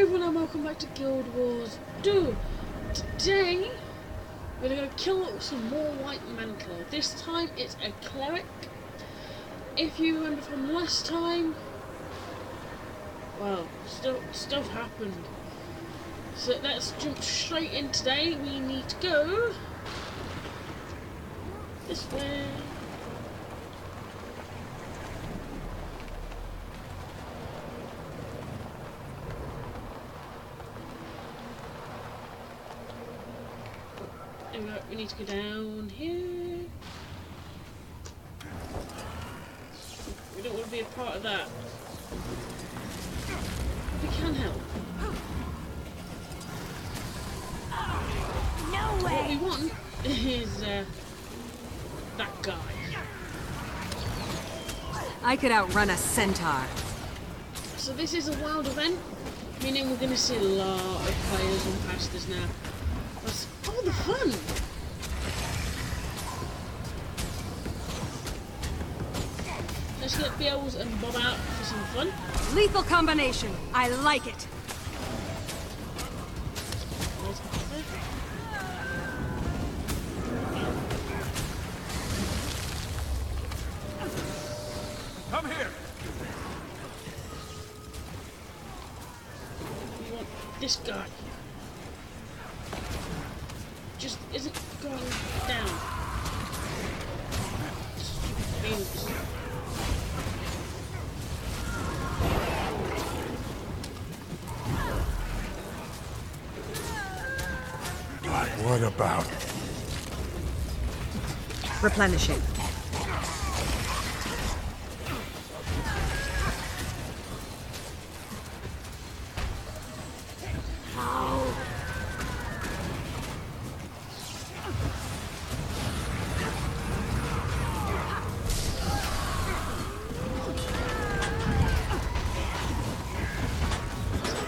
everyone and welcome back to Guild Wars 2. Today we're going to kill some more white Mantle. This time it's a cleric. If you remember from last time, well, stuff happened. So let's jump straight in today. We need to go this way. We need to go down here. We don't want to be a part of that. We can help. No way. What we want is that guy. I could outrun a centaur. So this is a wild event, meaning we're going to see a lot of players on past us now. That's all the fun. Let's get Bills and Bob out for some fun. Lethal combination. I like it. Come here. We want this guy. Just isn't going down. Bills. What about? Replenishing.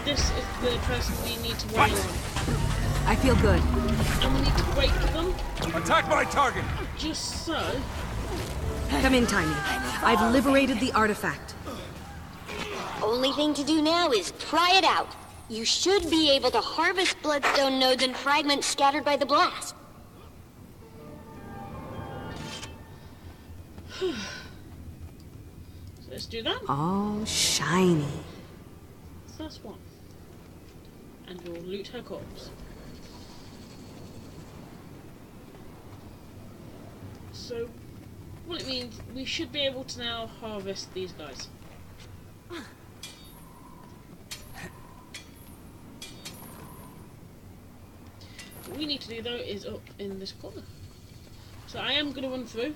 This is the person we need to wail on. I feel good. And we need to break them, Attack my target! just so. Come in, Tiny. I've liberated the artifact. Only thing to do now is try it out. You should be able to harvest bloodstone nodes and fragments scattered by the blast. So let's do that. Oh, shiny. So that's one. And we'll loot her corpse. So, what it means, we should be able to now harvest these guys. What we need to do though is up in this corner. So I am going to run through.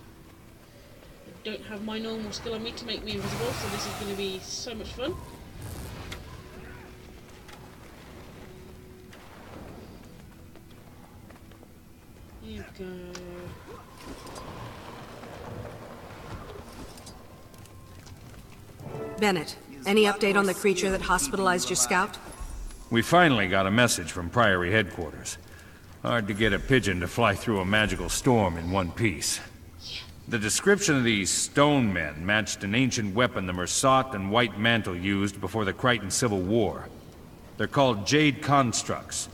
I don't have my normal skill on me to make me invisible, so this is going to be so much fun. Here we go. Bennett, any update on the creature that hospitalized your scout? We finally got a message from Priory headquarters. Hard to get a pigeon to fly through a magical storm in one piece. The description of these stone men matched an ancient weapon the Mersat and White Mantle used before the Crichton Civil War. They're called Jade Constructs.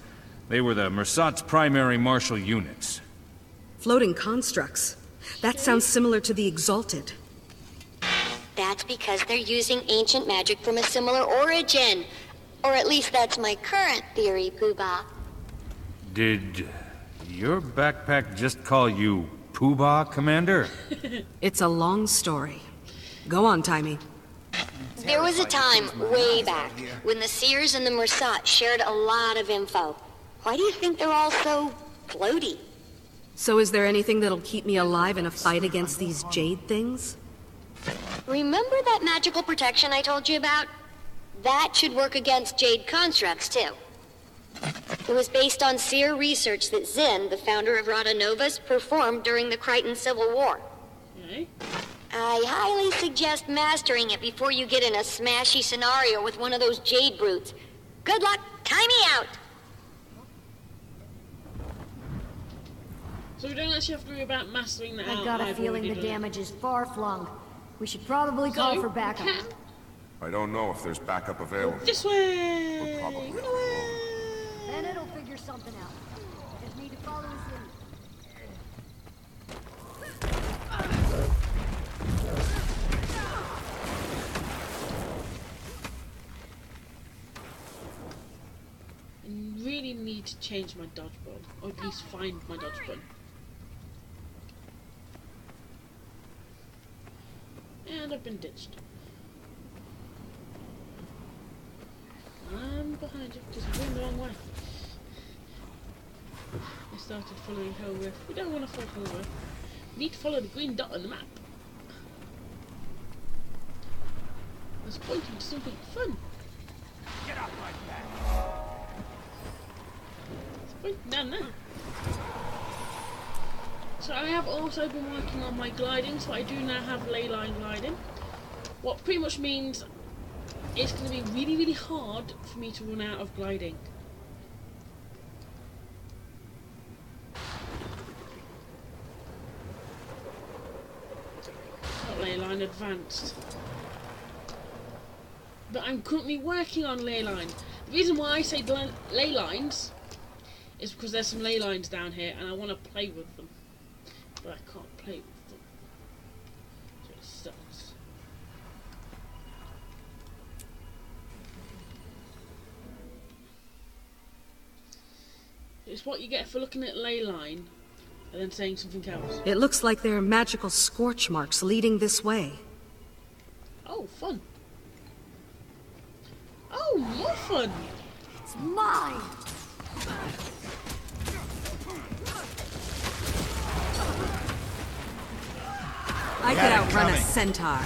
They were the Mersat's primary martial units. Floating constructs. That sounds similar to the Exalted. That's because they're using ancient magic from a similar origin. Or at least that's my current theory, Poobah. Did your backpack just call you Poobah, Commander? It's a long story. Go on, Timey. There was a time, way back, when the Seers and the Mersat shared a lot of info. Why do you think they're all so floaty? So is there anything that'll keep me alive in a fight against these jade things? Remember that magical protection I told you about? That should work against Jade constructs, too. It was based on Seer research that Zinn, the founder of Rada Novus, performed during the Crichton Civil War. Okay. I highly suggest mastering it before you get in a smashy scenario with one of those Jade brutes. Good luck, time me out! So we don't actually have to worry about mastering that out. I got a I've feeling already the done it. damage is far-flung. We should probably call So, for backup. we can I don't know if there's backup available. This way! We're probably Run on our away! own. Then it'll figure something out. Just need to follow his lead. I really need to change my dodge button, or at least find my dodge button. And I've been ditched. I'm behind you because I'm going the wrong way. I started following Hellriff. We don't want to follow Hellriff. We need to follow the green dot on the map. I was pointing to something fun. Get off my back! It's pointing down there. So I have also been working on my gliding, so I do now have ley line gliding. What pretty much means it's going to be really, really hard for me to run out of gliding. Not ley line advanced. But I'm currently working on ley line. The reason why I say ley lines is because there's some ley lines down here and I want to play with them. But I can't play with them. So it sucks. It's what you get for looking at ley line and then saying something else. It looks like there are magical scorch marks leading this way. Oh, fun. Oh, more fun. It's mine! I could outrun a centaur.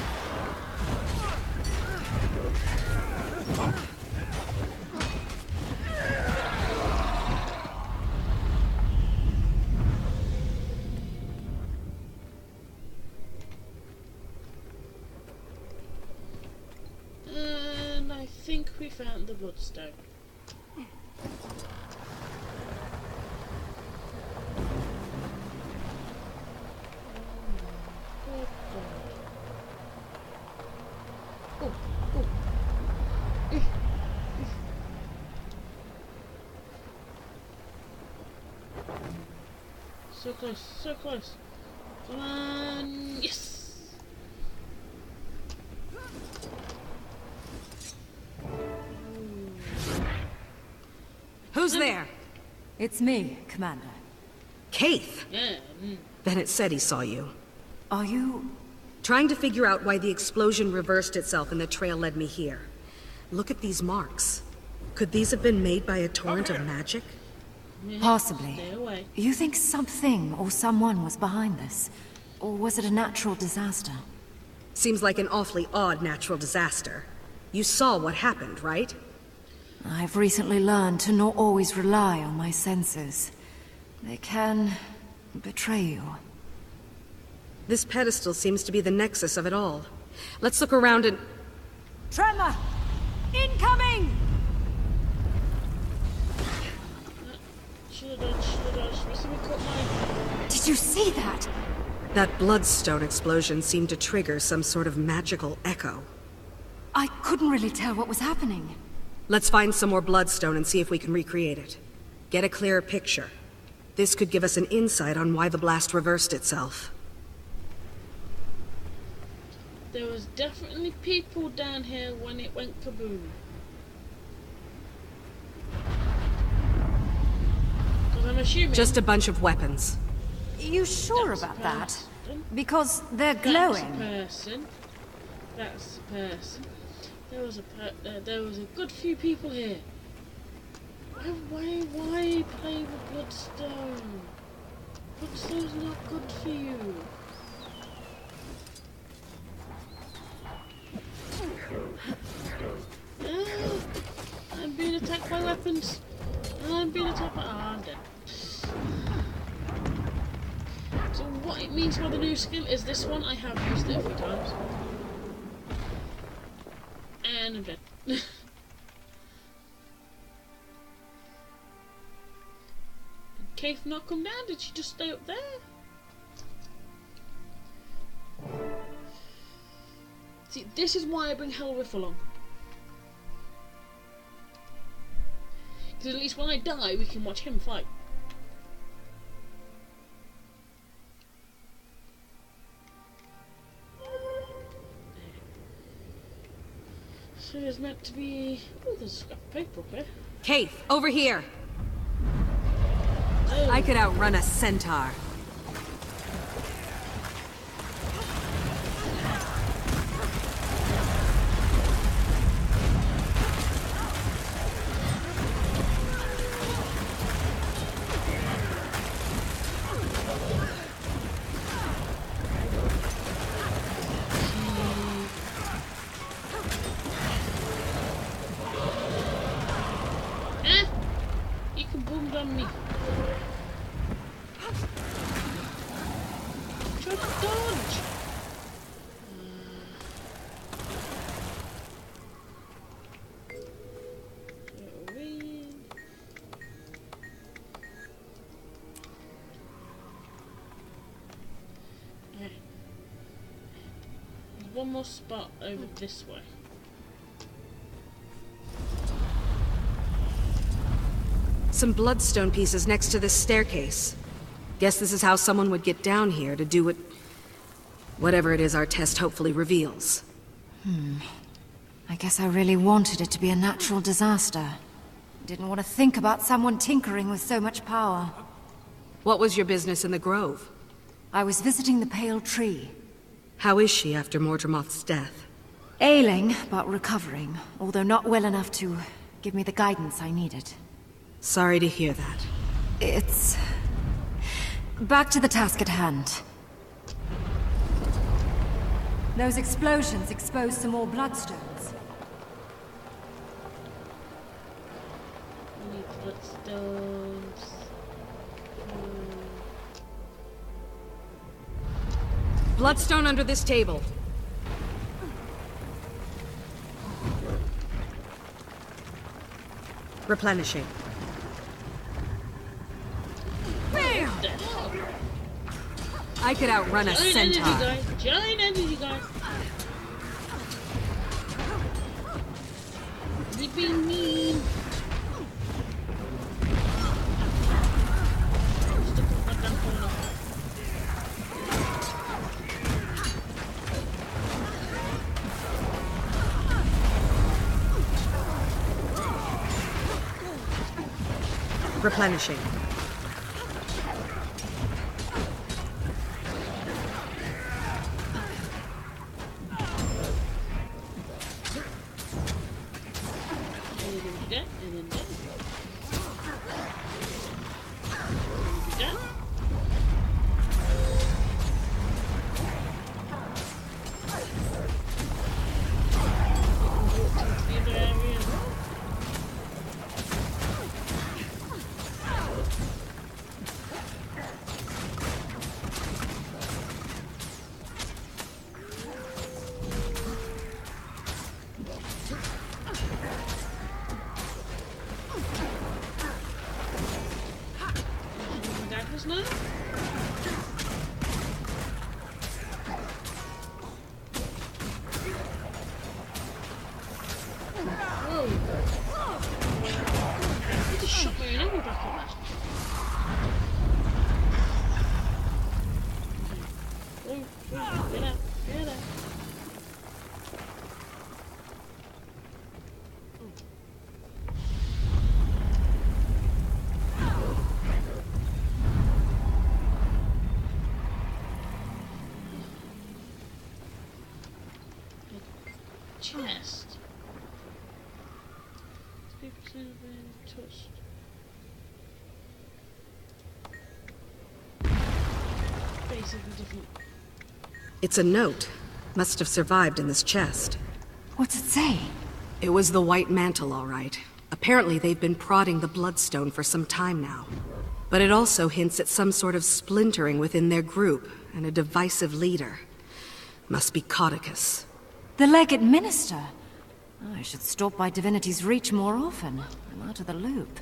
And I think we found the bloodstone. Oh, oh. So close, so close. Come on, yes! Who's there? It's me, Commander. Kaith. Yeah. Bennett said he saw you. Are you... Trying to figure out why the explosion reversed itself and the trail led me here. Look at these marks. Could these have been made by a torrent of magic? Possibly. Stay away. You think something or someone was behind this? Or was it a natural disaster? Seems like an awfully odd natural disaster. You saw what happened, right? I've recently learned to not always rely on my senses. They can betray you. This pedestal seems to be the nexus of it all. Let's look around and... Tremor! Incoming! Should've dodged. Must have caught my... Did you see that? That bloodstone explosion seemed to trigger some sort of magical echo. I couldn't really tell what was happening. Let's find some more bloodstone and see if we can recreate it. Get a clearer picture. This could give us an insight on why the blast reversed itself. There was definitely people down here when it went kaboom. Because I'm assuming... Just a bunch of weapons. You sure That's about that? person. Because they're That's a glowing. person. That's a person. There was a good few people here. Why play with bloodstone? Bloodstone's not good for you. I'm being attacked by weapons. I'm being attacked by... I'm dead. So what it means for the new skill is this one. I have used it a few times. And I'm dead. Did Kaith not come down? Did she just stay up there? See, this is why I bring Hellriff along. Because at least when I die, we can watch him fight. So there's meant to be... Oh, there's a scrap of paper up here. Kate, over here. Oh. I could outrun a centaur. You can boom on me. Try to dodge. Get away. Yeah. There's one more spot over this way. Some bloodstone pieces next to this staircase. Guess this is how someone would get down here to do whatever it is our test hopefully reveals. I guess I really wanted it to be a natural disaster. Didn't want to think about someone tinkering with so much power. What was your business in the grove? I was visiting the Pale Tree. How is she after Mordramoth's death? Ailing, but recovering, although not well enough to give me the guidance I needed. Sorry to hear that. It's... back to the task at hand. Those explosions exposed some more bloodstones. We need bloodstones. Bloodstone under this table. Replenishing. I could outrun a Giant energy, centaur. guys. Giant energy, guys. You're being mean. Stuck in the goddamn corner. Replenishing. Now? Whoa. You just shot my enemy back at that. Whoa, whoa, get out, get out. Chest. 3% of being touched. Basically different. It's a note. Must have survived in this chest. What's it say? It was the White Mantle, all right. Apparently they've been prodding the Bloodstone for some time now. But it also hints at some sort of splintering within their group, and a divisive leader. Must be Caudicus. The Legate Minister? I should stop by Divinity's Reach more often. I'm out of the loop.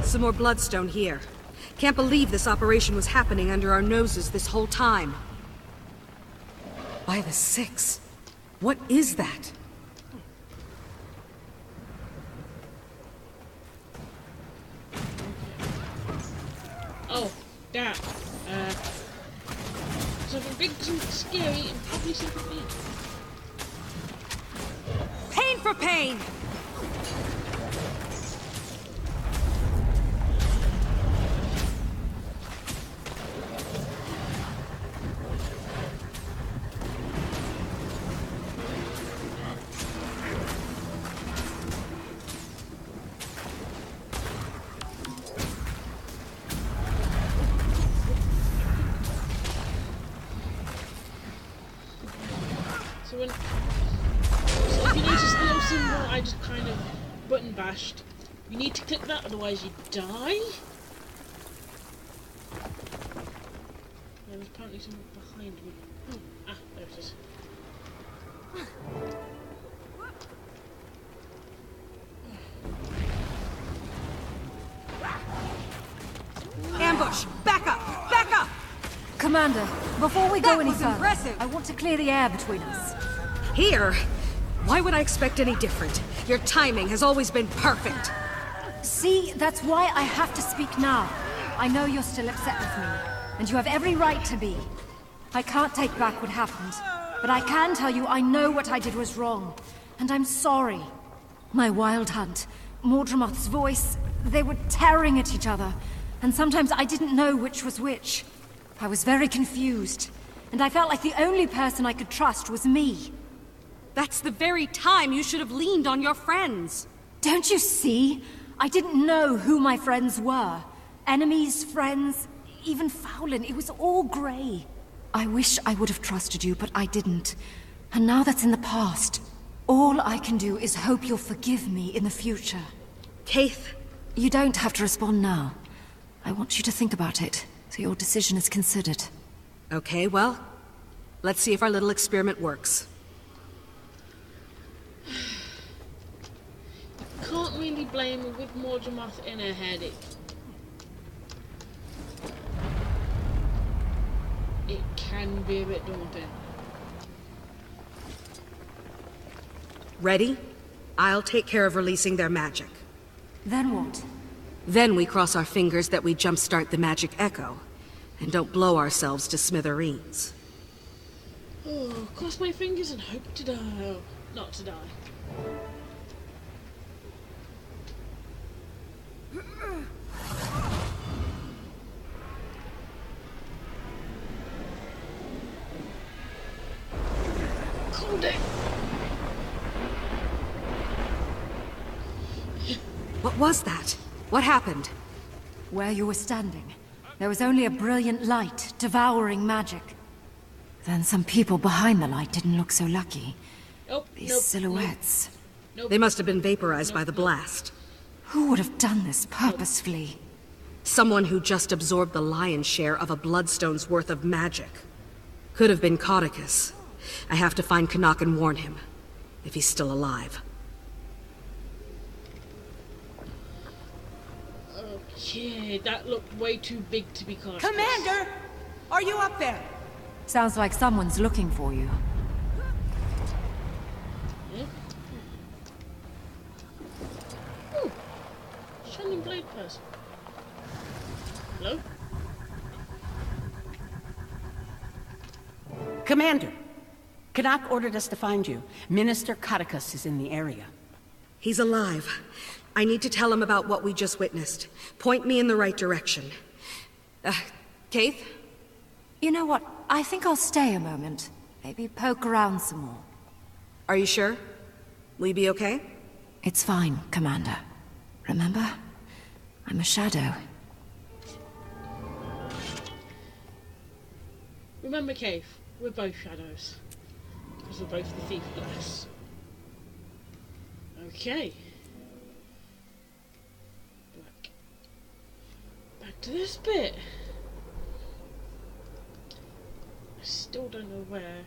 Some more Bloodstone here. Can't believe this operation was happening under our noses this whole time. By the six. What is that? Oh, that. Something big, something scary, and probably something big. Pain for pain! So if you notice the little symbol I just kind of button bashed, you need to click that, otherwise you die. Yeah, there's apparently something behind me. Oh, there it is. Ambush! Back up! Back up! Commander, before we go any was further, impressive. I want to clear the air between us. Here? Why would I expect any different? Your timing has always been perfect. See, that's why I have to speak now. I know you're still upset with me, and you have every right to be. I can't take back what happened, but I can tell you I know what I did was wrong, and I'm sorry. My wild hunt, Mordremoth's voice, they were tearing at each other, and sometimes I didn't know which was which. I was very confused, and I felt like the only person I could trust was me. That's the very time you should have leaned on your friends. Don't you see? I didn't know who my friends were. Enemies, friends, even Fowlin. It was all grey. I wish I would have trusted you, but I didn't. And now that's in the past. All I can do is hope you'll forgive me in the future. Kaith. You don't have to respond now. I want you to think about it, so your decision is considered. Okay, well, let's see if our little experiment works. Can't really blame her with Mordremoth in her head. It can be a bit daunting. Ready? I'll take care of releasing their magic. Then what? Then we cross our fingers that we jumpstart the magic echo, and don't blow ourselves to smithereens. Oh, cross my fingers and hope to die. Oh, not to die. Called it. What was that? What happened? Where you were standing, there was only a brilliant light devouring magic. Then some people behind the light didn't look so lucky. Nope, These silhouettes. Nope. They must have been vaporized by the blast. Who would have done this purposefully? Someone who just absorbed the lion's share of a bloodstone's worth of magic. Could have been Caudicus. I have to find Canuck and warn him, if he's still alive. Okay, that looked way too big to be cast. Commander! Are you up there? Sounds like someone's looking for you. Ooh, shining blade person. Hello? Commander, Canuck ordered us to find you. Minister Caudicus is in the area. He's alive. I need to tell him about what we just witnessed. Point me in the right direction. Kaith? You know what? I think I'll stay a moment. Maybe poke around some more. Are you sure? Will you be okay? It's fine, Commander. Remember? I'm a shadow. Remember, Cave, we're both shadows. Because we're both the thief glass. Okay. Back to this bit. I still don't know where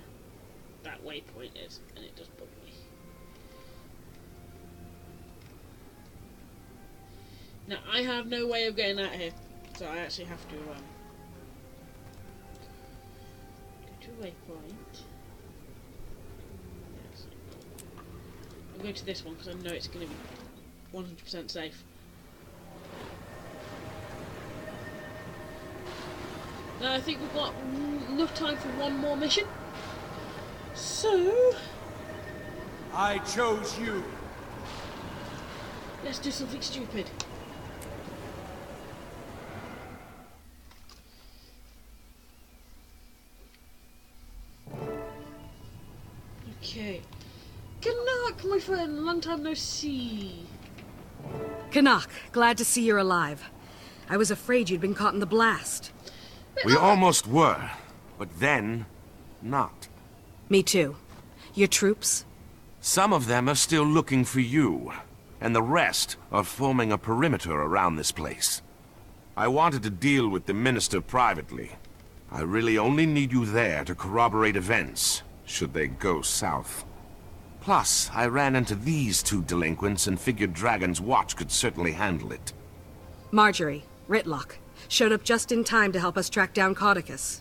that waypoint is, and it does bug me. Now, I have no way of getting out of here, so I actually have to, go to waypoint. I'll go to this one because I know it's going to be 100% safe. Now I think we've got enough time for one more mission. So I chose you. let's do something stupid. Okay. Canuck, my friend, long time no see. Canuck, glad to see you're alive. I was afraid you'd been caught in the blast. We almost were, but then, not. Me too. Your troops? Some of them are still looking for you, and the rest are forming a perimeter around this place. I wanted to deal with the Minister privately. I really only need you there to corroborate events, should they go south. Plus, I ran into these two delinquents and figured Dragon's Watch could certainly handle it. Marjorie, Ritlock, showed up just in time to help us track down Caudicus.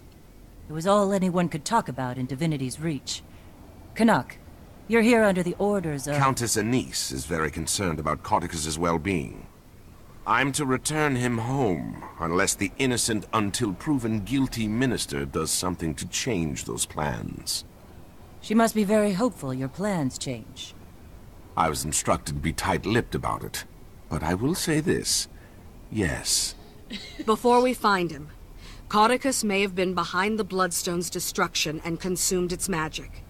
It was all anyone could talk about in Divinity's Reach. Canuck, you're here under the orders of... Countess Anise is very concerned about Caudicus's well-being. I'm to return him home, unless the innocent until proven guilty minister does something to change those plans. She must be very hopeful your plans change. I was instructed to be tight-lipped about it, but I will say this. Yes. Before we find him, Caudicus may have been behind the Bloodstone's destruction and consumed its magic.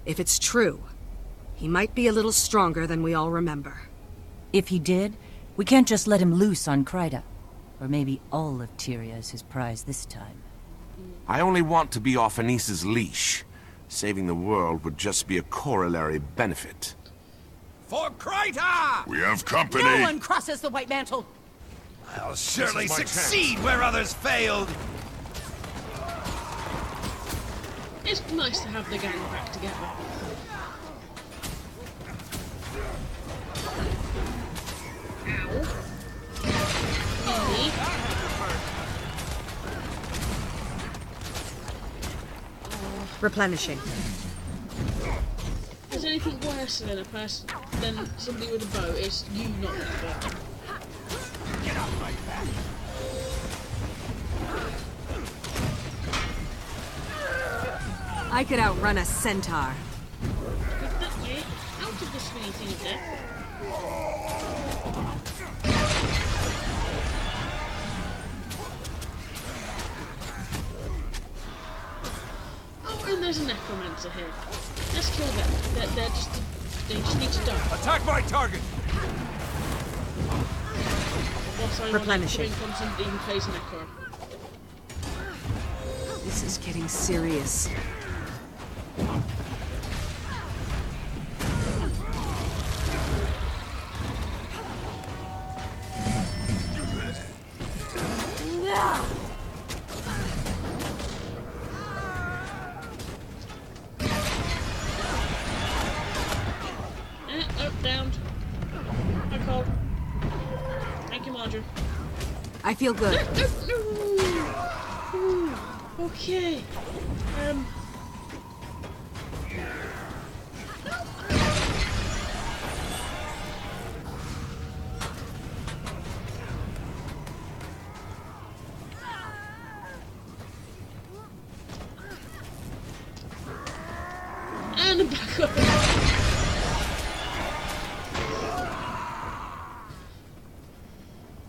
If it's true, he might be a little stronger than we all remember. If he did, we can't just let him loose on Kryta. Or maybe all of Tyria is his prize this time. I only want to be off Anise's leash. Saving the world would just be a corollary benefit. For Kryta! We have company! No one crosses the White Mantle! I'll surely my succeed where others failed! It's nice to have the gang back together. Ow. Really? Replenishing. Is anything worse than a person than somebody with a bow? It's you not with a bow. Get off my back! I could outrun a centaur. Get that yeah, out of the swingy thing there. Oh, and there's a necromancer here. Let's kill them. They just need to die. Attack my target! What's ironic, Replenishing. coming from somebody who plays Necro. This is getting serious. Oh, downed. Hi, Cole. Thank you, Marjorie. I feel good. Ooh, okay. And back up.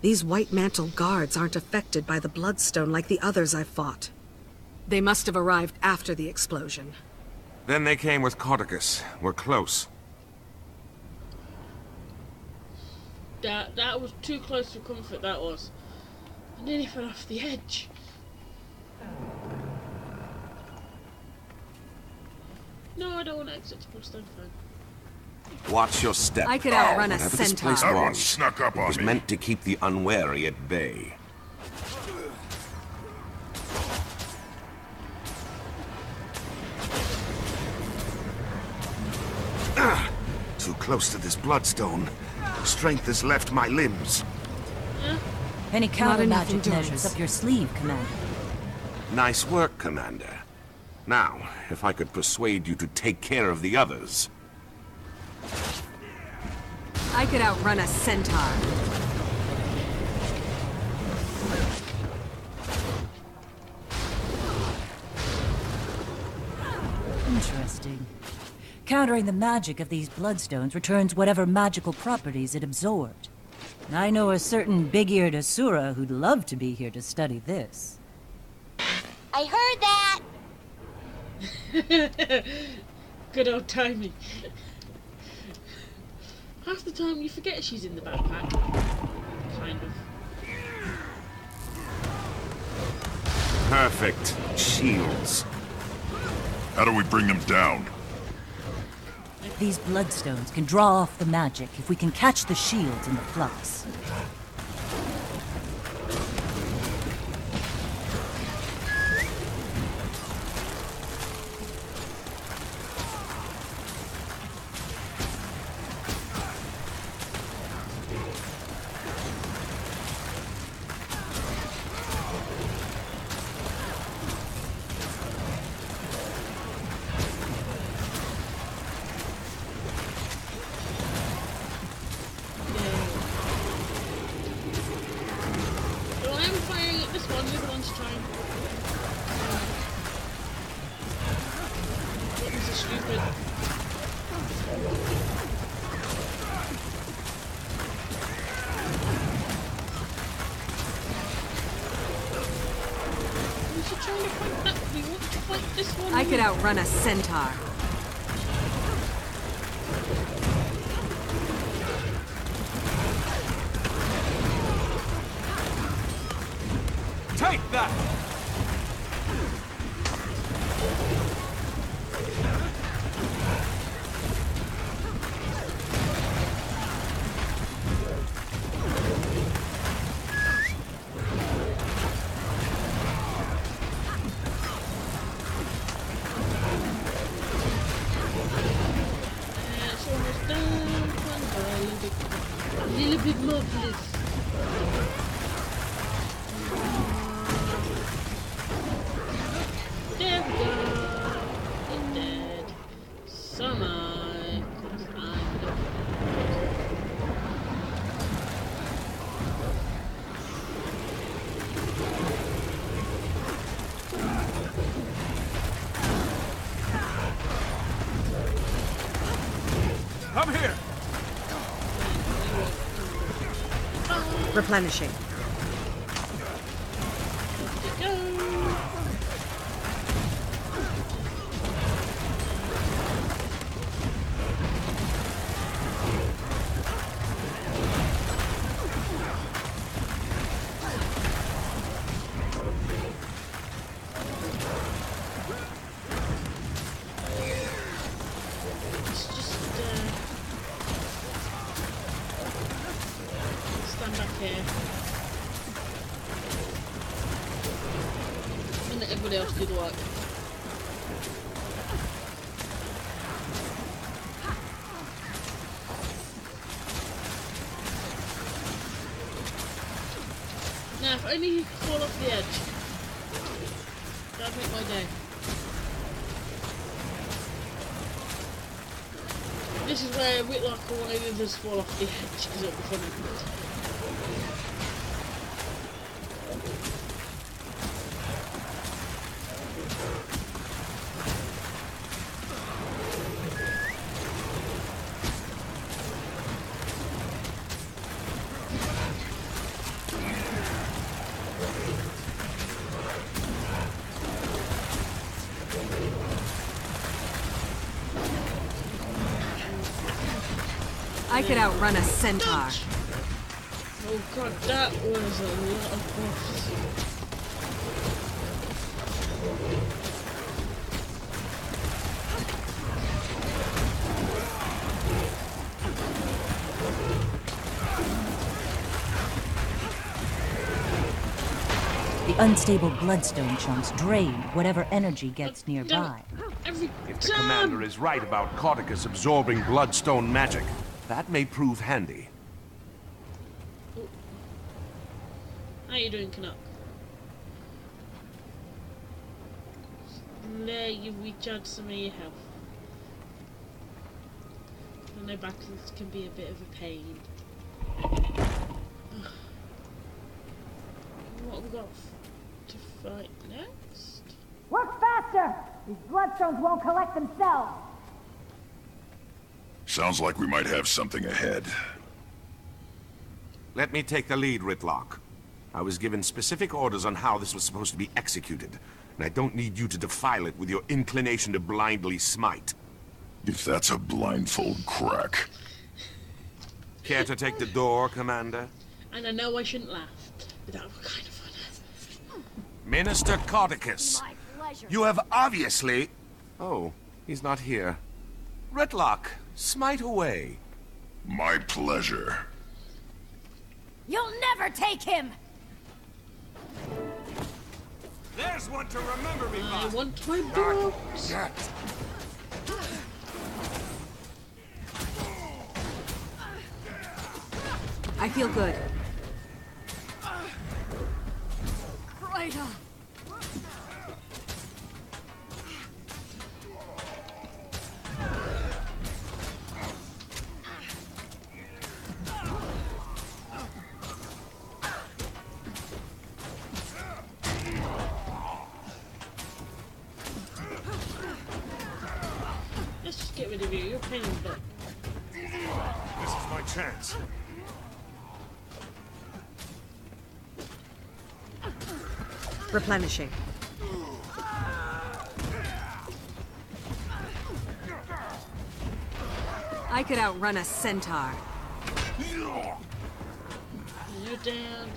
These White Mantle guards aren't affected by the Bloodstone like the others I've fought. They must have arrived after the explosion. Then they came with Caudicus. We're close. That was too close for comfort, that was. I nearly fell off the edge. No, I don't want to exit to push them fine. Watch your step. I could outrun a Whatever this centaur. place That was, snuck up it on was me. meant to keep the unwary at bay. Too close to this bloodstone. Strength has left my limbs. Any counter enough magic endurance. measures up your sleeve, Commander. Nice work, Commander. Now, if I could persuade you to take care of the others. I could outrun a centaur. Interesting. Countering the magic of these bloodstones returns whatever magical properties it absorbed. I know a certain big-eared Asura who'd love to be here to study this. I heard that! Good old timing. Half the time you forget she's in the backpack. Kind of. Perfect. Shields. How do we bring them down? These bloodstones can draw off the magic if we can catch the shields in the flux. I could outrun a centaur. Take that! It's almost done. A little bit more, please. There we go. It's dead. So am I. 'Cause I'm the... I'm here! Replenishing. Go. Let's just stand back here and let everybody else do the work. Now, if only he could fall off the edge, that'd make my day. This is where Whitlock or one of the others fall off the edge because it'll be funny. I could outrun a centaur. Dodge! Oh god, that was a lot of buffs. The unstable bloodstone chunks drain whatever energy gets nearby. Every If the time! commander is right about Cauticus absorbing bloodstone magic, that may prove handy. How you doing, Canuck? There, you've recharged some of your health. I know battles can be a bit of a pain. What have we got to fight next? Work faster! These bloodstones won't collect themselves! Sounds like we might have something ahead. Let me take the lead, Ritlock. I was given specific orders on how this was supposed to be executed, and I don't need you to defile it with your inclination to blindly smite. If that's a blindfold crack. Care to take the door, Commander? And I know I shouldn't laugh, but that was kind of fun. Minister Cordicus, you have obviously... Oh, he's not here. Ritlock, smite away. My pleasure. You'll never take him! There's one to remember me I by. want my books. I feel good. Crater! Let's just get rid of you. You're a pain in the butt. This is my chance. Replenishing. I could outrun a centaur. You're down.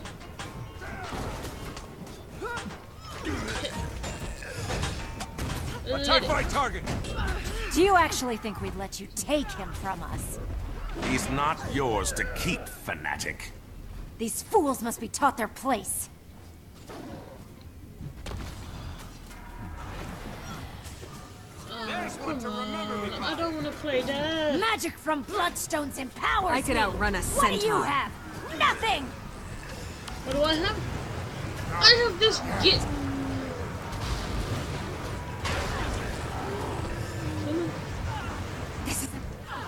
Attack my target. Do you actually think we'd let you take him from us? He's not yours to keep, fanatic. These fools must be taught their place. There's one to remember me by. I don't want to play dead. Magic from bloodstones empowers I could me. outrun a What do you centaur. have? Nothing! What do I have? I have this git. This is...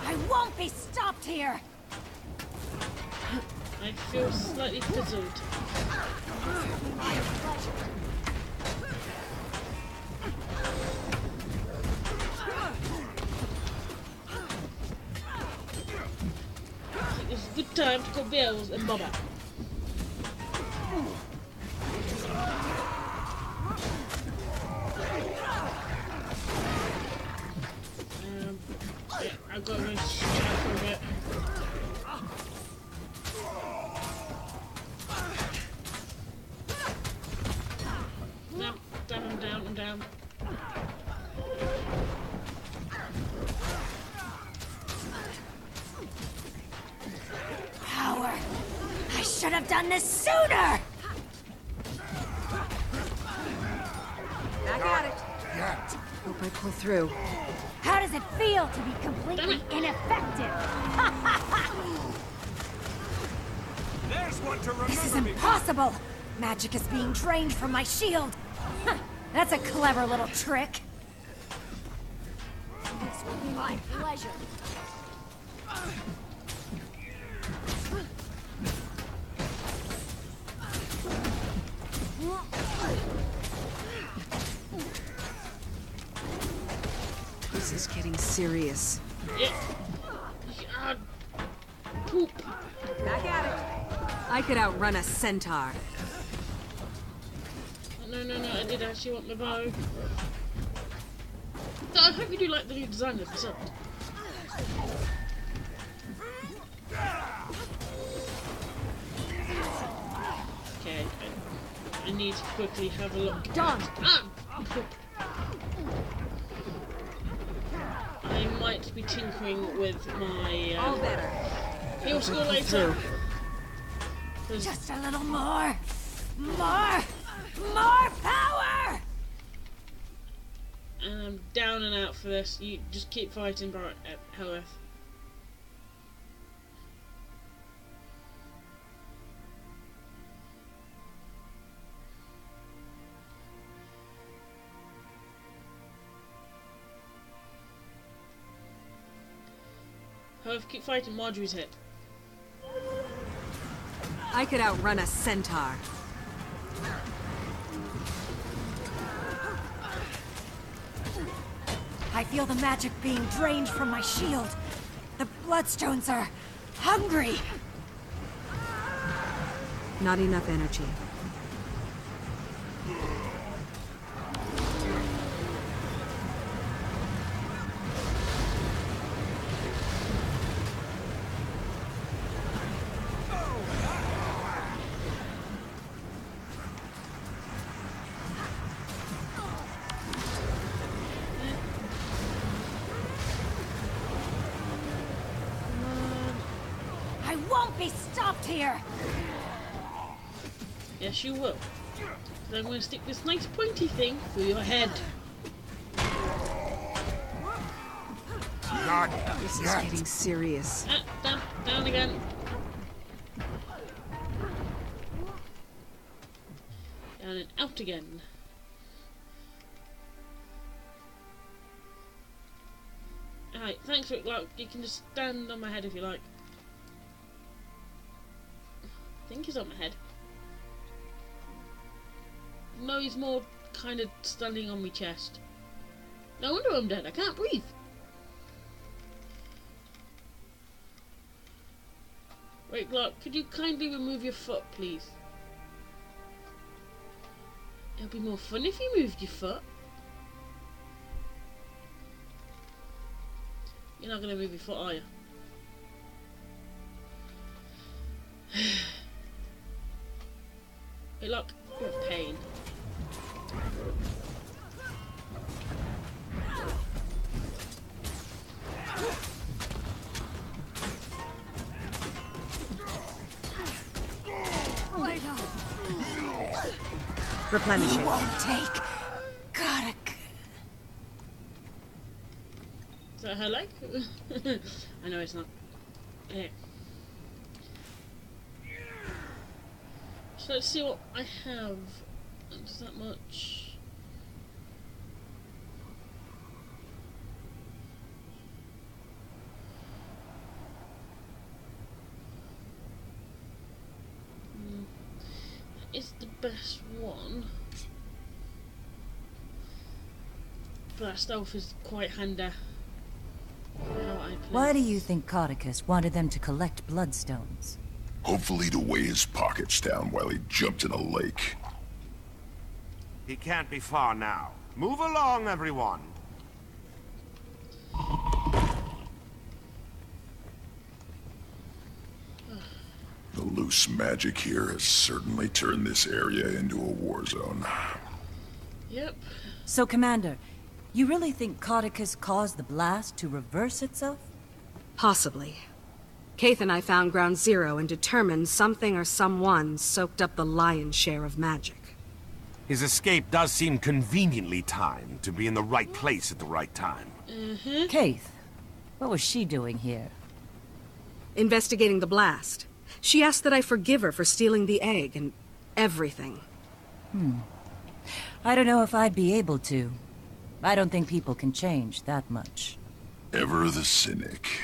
I won't be stopped here! I feel slightly fizzled. It's a good time to go bells and bobber. Yeah, I've got to go shout for a bit. No, down, I'm down. Power! I should have done this sooner! I got it. Hope I pull through. How does it feel to be completely ineffective? There's one to This is remember me by. impossible! Magic is being drained from my shield! Huh, that's a clever little trick. This will be my pleasure. This is getting serious. Yeah. Poop. Back at it. I could outrun a centaur. No, I did actually want my bow. So I hope you do like the new design of the sword. Okay, I need to quickly have a look. Done. Poop. I might be tinkering with my All better. heal score later. 'Cause Just a little more. More power! and I'm down and out for this. You just keep fighting, Helleth. However, keep fighting. Marjorie's hit. I could outrun a centaur. I feel the magic being drained from my shield. The bloodstones are hungry. Not enough energy. I won't be stopped here. Yes, you will. So I'm going to stick this nice pointy thing through your head. Not This is yet. getting serious. Down again. Down and out again. Alright, thanks Rick. Like, you can just stand on my head if you like. I think he's on my head. No, he's more kind of standing on my chest. No wonder I'm dead. I can't breathe. Wait, Clark, could you kindly remove your foot, please? It'll be more fun if you moved your foot. You're not going to move your foot, are you? Hey, look, you're a pain. Replenishing. Won't take. Gotta. Is that her leg? I know it's not. Yeah. So let's see what I have. Not that much. It's the best one. But that stealth is quite handy. Why do you think Codicus wanted them to collect bloodstones? Hopefully to weigh his pockets down while he jumped in a lake. He can't be far now. Move along, everyone. The loose magic here has certainly turned this area into a war zone. Yep. So, Commander, you really think Codicus caused the blast to reverse itself? Possibly. Kaith and I found Ground Zero and determined something or someone soaked up the lion's share of magic. His escape does seem conveniently timed to be in the right place at the right time. Kaith, what was she doing here? Investigating the blast. She asked that I forgive her for stealing the egg and everything. I don't know if I'd be able to. I don't think people can change that much. Ever the cynic.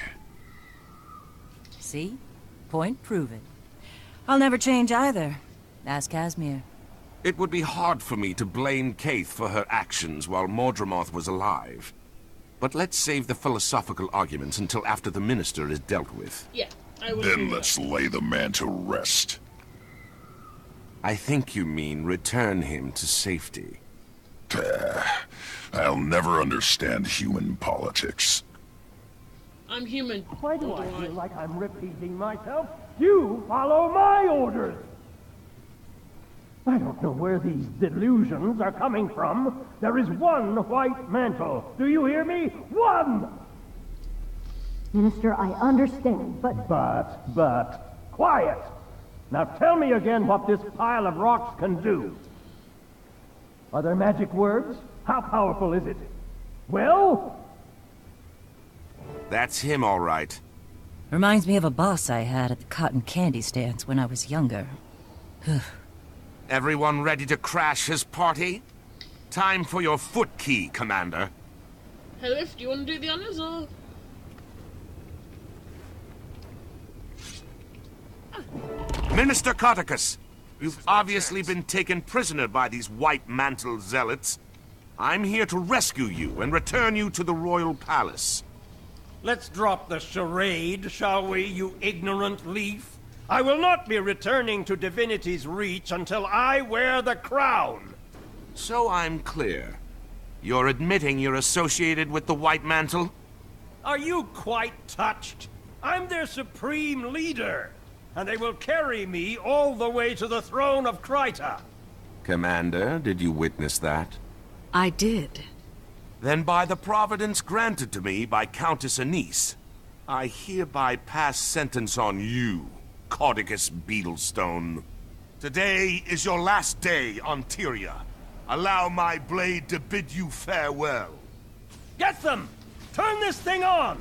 See? Point proven. I'll never change either. Ask Casimir. It would be hard for me to blame Kaith for her actions while Mordremoth was alive. But let's save the philosophical arguments until after the Minister is dealt with. Yeah, I would agree Then with let's lay the man to rest. I think you mean return him to safety. I'll never understand human politics. that. I'm human. Why do Or I feel like I'm repeating myself? You follow my orders! I don't know where these delusions are coming from. There is one white mantle. Do you hear me? One! Minister, I understand, but... Quiet! Now tell me again what this pile of rocks can do. Are there magic words? How powerful is it? Well? That's him, all right. Reminds me of a boss I had at the cotton candy stands when I was younger. Everyone ready to crash his party? Time for your foot key, Commander. Hey, Liv, do you want to do the honors or? Minister Cotticus, you've obviously been taken prisoner by these White Mantle zealots. I'm here to rescue you and return you to the royal palace. Let's drop the charade, shall we, you ignorant leaf? I will not be returning to Divinity's reach until I wear the crown. So I'm clear. You're admitting you're associated with the White Mantle? Are you quite touched? I'm their supreme leader, and they will carry me all the way to the throne of Kryta. Commander, did you witness that? I did. Then by the providence granted to me by Countess Anise, I hereby pass sentence on you, Cordicus Beetlestone. Today is your last day on Tyria. Allow my blade to bid you farewell. Get them! Turn this thing on!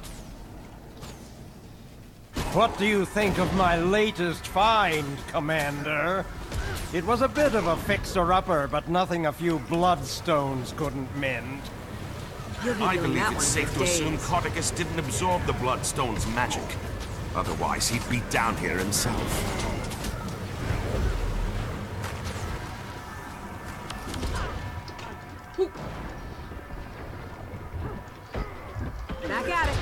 What do you think of my latest find, Commander? It was a bit of a fixer-upper, but nothing a few bloodstones couldn't mend. I believe it's safe to assume Cordicus didn't absorb the Bloodstone's magic. Otherwise, he'd be down here himself. Back at it.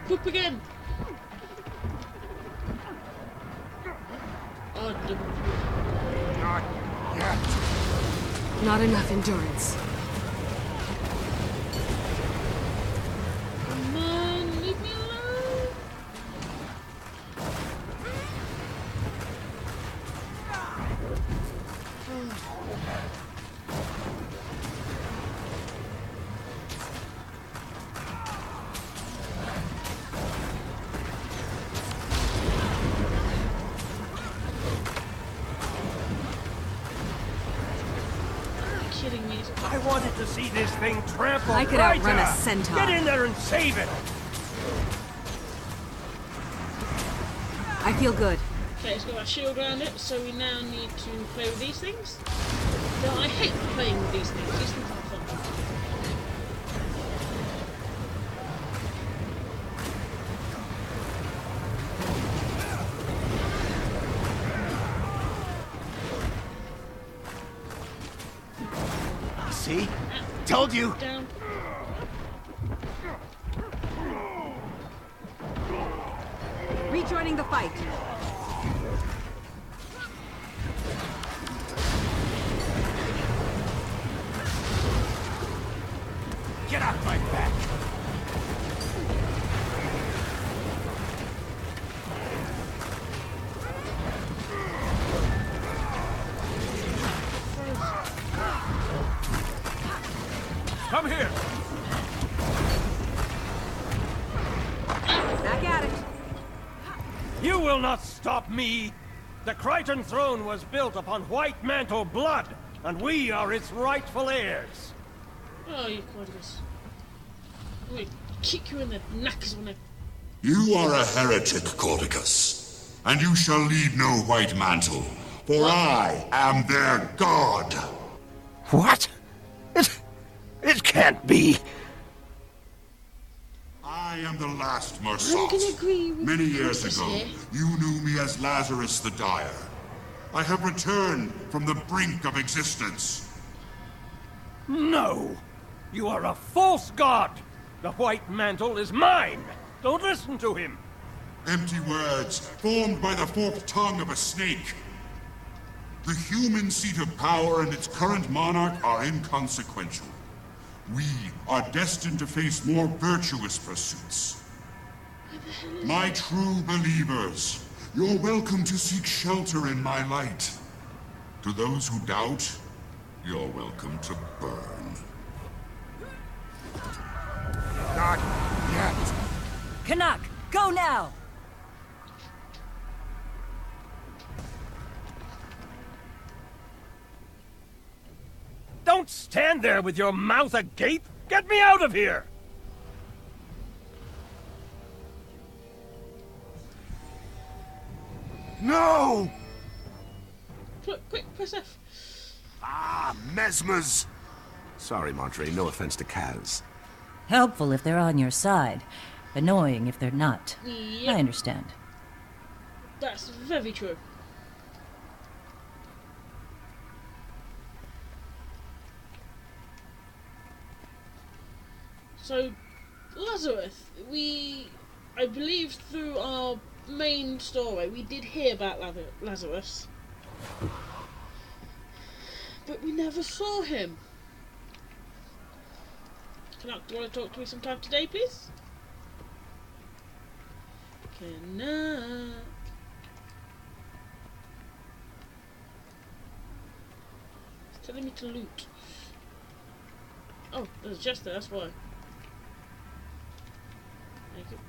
Poop again. Oh, Not yet. Not enough endurance. come on, leave me alone. Kidding me. I wanted to see this thing trample I could Kryta. outrun a centaur. Get in there and save it! I feel good. Okay, it's got our shield around it, so we now need to play with these things. No, I hate playing with these things. These things are fun. See? Told you! Down. Rejoining the fight. Get off my back! Come here! Back at it. You will not stop me! The Krytan throne was built upon White Mantle blood, and we are its rightful heirs. Oh, you Cordicus. I'm gonna kick you in the knackers when I... You are a heretic, Cordicus, and you shall lead no White Mantle, for I am their god. What? It can't be. I am the last I'm gonna Mersault. agree with Many the years princess ago, here. you knew me as Lazarus the Dyer. I have returned from the brink of existence. No! You are a false god! The White Mantle is mine! Don't listen to him! Empty words, formed by the forked tongue of a snake. The human seat of power and its current monarch are inconsequential. We are destined to face more virtuous pursuits. My true believers, you're welcome to seek shelter in my light. To those who doubt, you're welcome to burn. Not yet! Canuck, go now! Don't stand there with your mouth agape! Get me out of here! No! Quick, press F. Ah, mesmers! Sorry, Montre, no offense to Kaz. Helpful if they're on your side. Annoying if they're not. Yep. I understand. That's very true. So, Lazarus, I believe through our main story, we did hear about Lazarus. But we never saw him. Do you want to talk to me sometime today, please? Canuck. It's telling me to loot. Oh, there's a chest there, that's why. Thank you.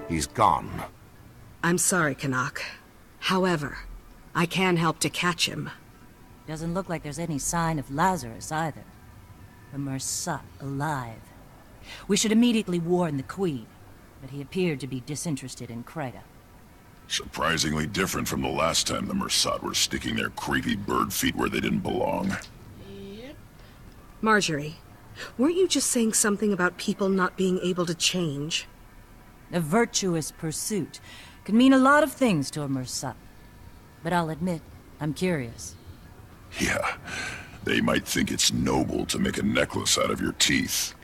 He's gone. I'm sorry, Canuck. However, I can help to catch him. Doesn't look like there's any sign of Lazarus either. The Mersat alive. We should immediately warn the Queen, but he appeared to be disinterested in Krita. Surprisingly different from the last time the Mersat were sticking their creepy bird feet where they didn't belong. Yep. Marjorie, weren't you just saying something about people not being able to change? A virtuous pursuit can mean a lot of things to a Mersat. But I'll admit, I'm curious. Yeah, they might think it's noble to make a necklace out of your teeth.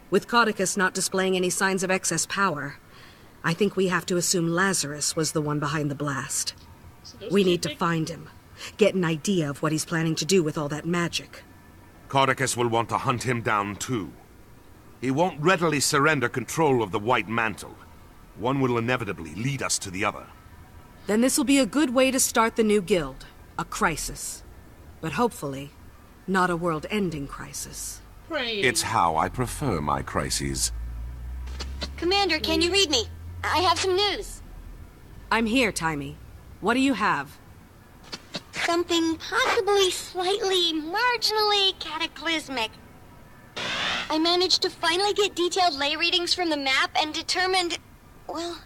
With Caudicus not displaying any signs of excess power, I think we have to assume Lazarus was the one behind the blast. We need to find him, get an idea of what he's planning to do with all that magic. Caudicus will want to hunt him down too. He won't readily surrender control of the White Mantle. One will inevitably lead us to the other. Then this will be a good way to start the new guild. A crisis. But hopefully, not a world-ending crisis. It's how I prefer my crises. Commander, can you read me? I have some news. I'm here, Timey. What do you have? Something possibly slightly, marginally cataclysmic. I managed to finally get detailed lay readings from the map and determined, well...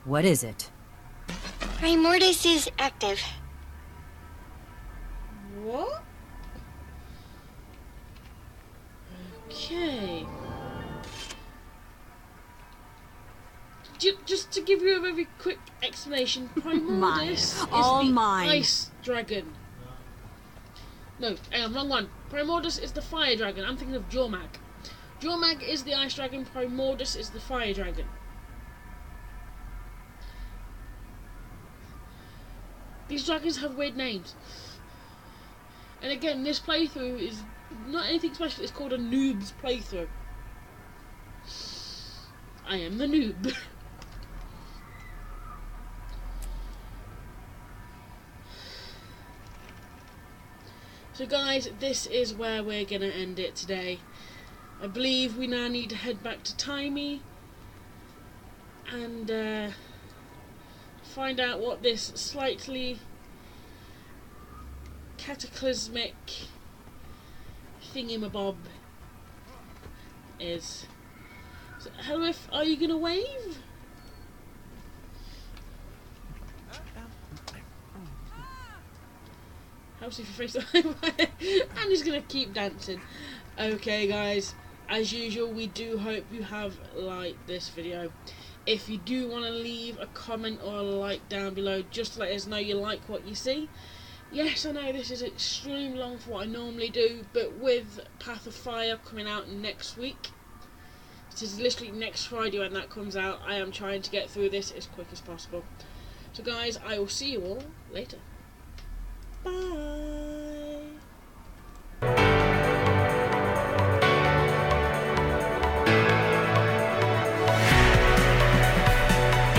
What is it? Primordus is active. What? Okay. Just to give you a very quick explanation, Primordus is the ice dragon. No, wrong one. Primordus is the fire dragon. I'm thinking of Jormag. Jormag is the ice dragon, Primordus is the fire dragon. These dragons have weird names. And again, this playthrough is not anything special, it's called a noob's playthrough. I am the noob. So guys, this is where we're gonna end it today. I believe we now need to head back to Timey and find out what this slightly cataclysmic thingamabob is. So, Helwith, are you gonna wave? How's your face? I'm just gonna keep dancing. Okay guys, as usual, we do hope you have liked this video. If you do want to leave a comment or a like down below, just to let us know you like what you see. Yes, I know this is extremely long for what I normally do, but with Path of Fire coming out next week, this is literally next Friday when that comes out, I am trying to get through this as quick as possible. So guys, I will see you all later. Bye.